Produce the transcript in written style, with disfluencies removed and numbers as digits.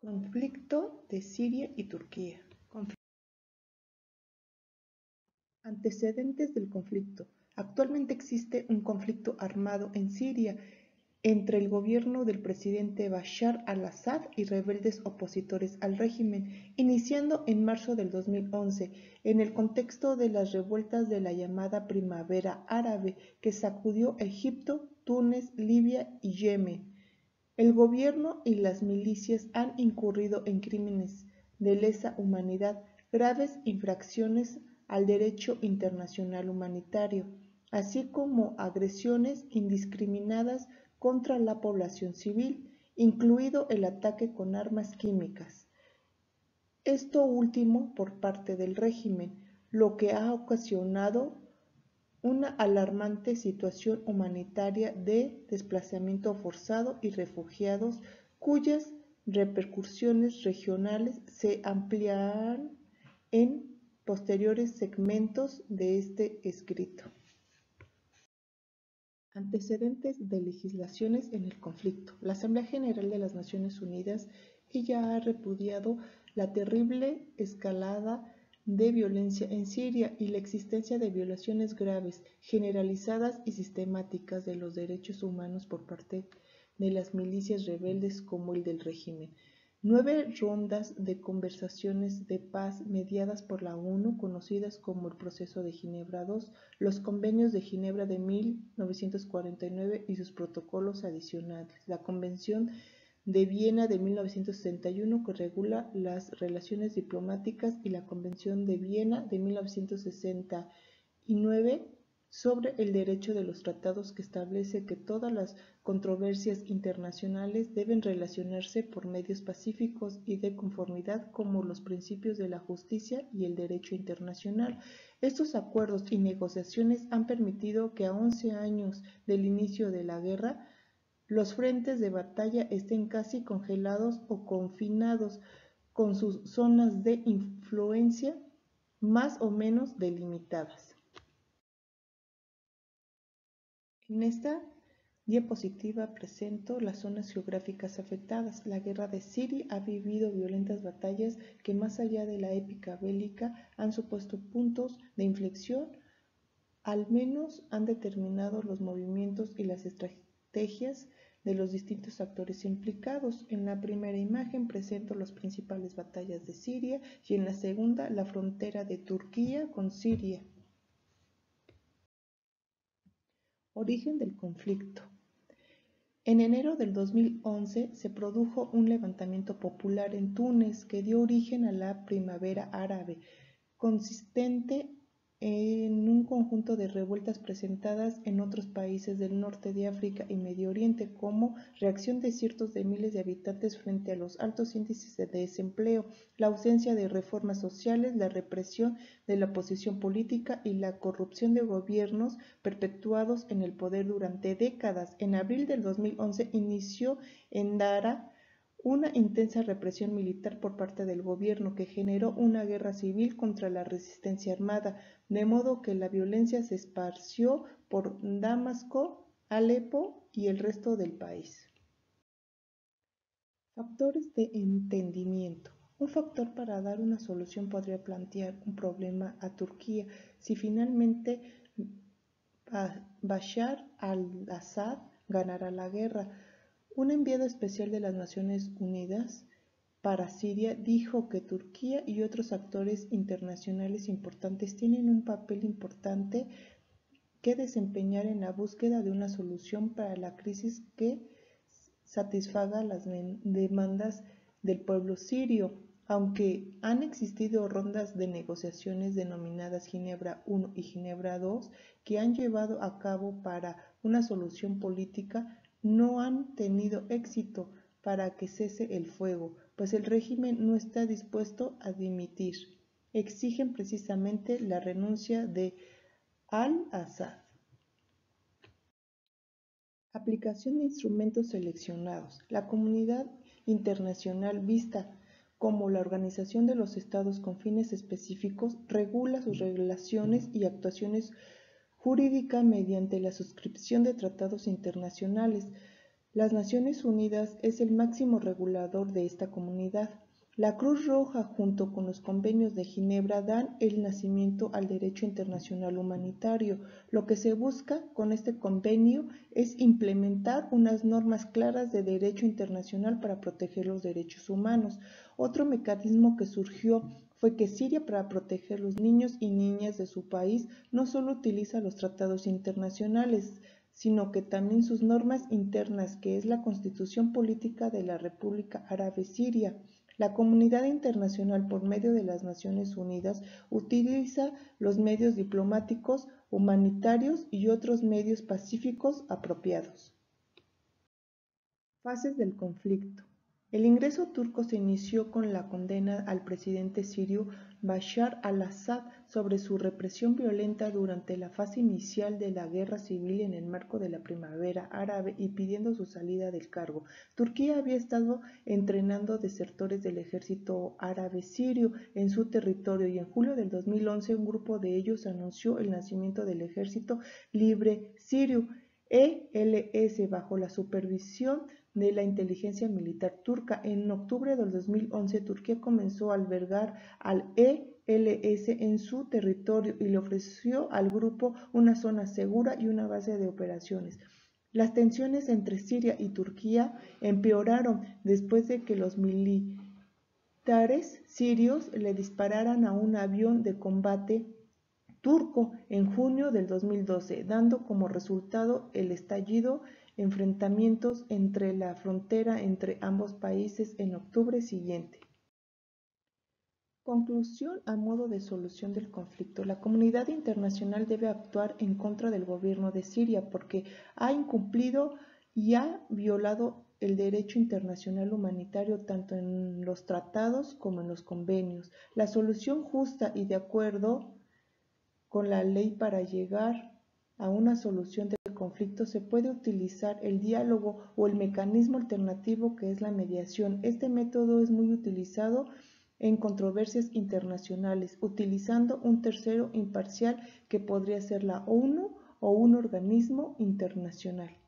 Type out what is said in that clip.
Conflicto de Siria y Turquía. Antecedentes del conflicto. Actualmente existe un conflicto armado en Siria entre el gobierno del presidente Bashar al-Assad y rebeldes opositores al régimen, iniciando en marzo del 2011, en el contexto de las revueltas de la llamada Primavera Árabe que sacudió Egipto, Túnez, Libia y Yemen. El gobierno y las milicias han incurrido en crímenes de lesa humanidad, graves infracciones al derecho internacional humanitario, así como agresiones indiscriminadas contra la población civil, incluido el ataque con armas químicas. Esto último por parte del régimen, lo que ha ocasionado una alarmante situación humanitaria de desplazamiento forzado y refugiados cuyas repercusiones regionales se ampliarán en posteriores segmentos de este escrito. Antecedentes de legislaciones en el conflicto. La Asamblea General de las Naciones Unidas ya ha repudiado la terrible escalada de violencia en Siria y la existencia de violaciones graves, generalizadas y sistemáticas de los derechos humanos por parte de las milicias rebeldes como el del régimen. 9 rondas de conversaciones de paz mediadas por la ONU, conocidas como el Proceso de Ginebra II, los Convenios de Ginebra de 1949 y sus protocolos adicionales, la Convención de Viena de 1961 que regula las relaciones diplomáticas y la Convención de Viena de 1969 sobre el derecho de los tratados que establece que todas las controversias internacionales deben relacionarse por medios pacíficos y de conformidad como los principios de la justicia y el derecho internacional. Estos acuerdos y negociaciones han permitido que a 11 años del inicio de la guerra los frentes de batalla estén casi congelados o confinados con sus zonas de influencia más o menos delimitadas. En esta diapositiva presento las zonas geográficas afectadas. La guerra de Siria ha vivido violentas batallas que más allá de la épica bélica han supuesto puntos de inflexión, al menos han determinado los movimientos y las estrategias de los distintos actores implicados. En la primera imagen presento las principales batallas de Siria y en la segunda la frontera de Turquía con Siria. Origen del conflicto. En enero del 2011 se produjo un levantamiento popular en Túnez que dio origen a la Primavera Árabe, consistente en un conjunto de revueltas presentadas en otros países del norte de África y Medio Oriente como reacción de cientos de miles de habitantes frente a los altos índices de desempleo, la ausencia de reformas sociales, la represión de la oposición política y la corrupción de gobiernos perpetuados en el poder durante décadas. En abril del 2011 inició en Daraa una intensa represión militar por parte del gobierno que generó una guerra civil contra la resistencia armada, de modo que la violencia se esparció por Damasco, Alepo y el resto del país. Factores de entendimiento. Un factor para dar una solución podría plantear un problema a Turquía si finalmente Bashar al-Assad ganara la guerra. Un enviado especial de las Naciones Unidas para Siria dijo que Turquía y otros actores internacionales importantes tienen un papel importante que desempeñar en la búsqueda de una solución para la crisis que satisfaga las demandas del pueblo sirio. Aunque han existido rondas de negociaciones denominadas Ginebra I y Ginebra II que han llevado a cabo para una solución política, no han tenido éxito para que cese el fuego, pues el régimen no está dispuesto a dimitir. Exigen precisamente la renuncia de al-Assad. Aplicación de instrumentos seleccionados. La comunidad internacional, vista como la organización de los estados con fines específicos, regula sus relaciones y actuaciones jurídicas mediante la suscripción de tratados internacionales, Las Naciones Unidas es el máximo regulador de esta comunidad. La Cruz Roja, junto con los convenios de Ginebra, dan el nacimiento al derecho internacional humanitario. Lo que se busca con este convenio es implementar unas normas claras de derecho internacional para proteger los derechos humanos. Otro mecanismo que surgió fue que Siria, para proteger los niños y niñas de su país, no solo utiliza los tratados internacionales, sino que también sus normas internas, que es la Constitución Política de la República Árabe Siria. La comunidad internacional, por medio de las Naciones Unidas, utiliza los medios diplomáticos, humanitarios y otros medios pacíficos apropiados. Fases del conflicto. El ingreso turco se inició con la condena al presidente sirio Bashar al-Assad sobre su represión violenta durante la fase inicial de la guerra civil en el marco de la primavera árabe y pidiendo su salida del cargo. Turquía había estado entrenando desertores del ejército árabe sirio en su territorio y en julio del 2011 un grupo de ellos anunció el nacimiento del Ejército Libre Sirio, ELS, bajo la supervisión de la inteligencia militar turca. En octubre del 2011, Turquía comenzó a albergar al ELS en su territorio y le ofreció al grupo una zona segura y una base de operaciones. Las tensiones entre Siria y Turquía empeoraron después de que los militares sirios le dispararan a un avión de combate turco en junio del 2012, dando como resultado el estallido enfrentamientos entre la frontera entre ambos países en octubre siguiente. Conclusión a modo de solución del conflicto. La comunidad internacional debe actuar en contra del gobierno de Siria porque ha incumplido y ha violado el derecho internacional humanitario tanto en los tratados como en los convenios. La solución justa y de acuerdo con la ley para llegar a una solución del conflicto se puede utilizar el diálogo o el mecanismo alternativo que es la mediación. Este método es muy utilizado en controversias internacionales, utilizando un tercero imparcial que podría ser la ONU o un organismo internacional.